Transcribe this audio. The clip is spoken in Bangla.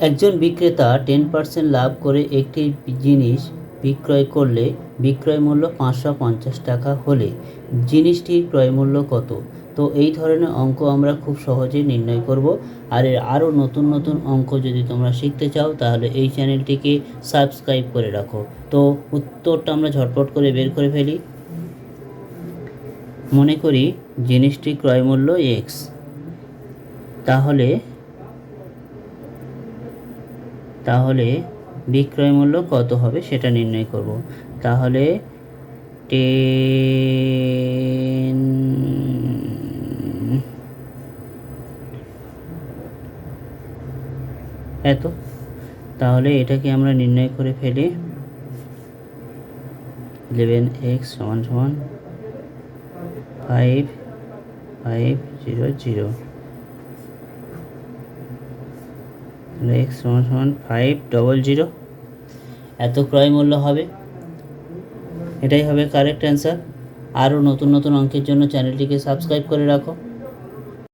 একজন বিক্রেতা 10% লাভ করে একটি জিনিস বিক্রয় করলে বিক্রয় মূল্য 550 টাকা হলে জিনিসটির ক্রয় মূল্য কত? তো এই ধরনের অঙ্ক আমরা খুব সহজেই নির্ণয় করব। আর এর আরও নতুন নতুন অঙ্ক যদি তোমরা শিখতে চাও তাহলে এই চ্যানেলটিকে সাবস্ক্রাইব করে রাখো। তো উত্তরটা আমরা ঝটপট করে বের করে ফেলি। মনে করি জিনিসটির ক্রয় মূল্য এক্স, তাহলে বিক্রয় মূল্য কত হবে সেটা নির্ণয় করব। তাহলে 10 এত, তাহলে এটাকে আমরা নির্ণয় করে ফেলি। 11x = 5500, x = 500, এত ক্রয় মূল্য হবে। এটাই হবে কারেক্ট অ্যান্সার। আরও নতুন নতুন অঙ্কের জন্য চ্যানেলটিকে সাবস্ক্রাইব করে রাখো।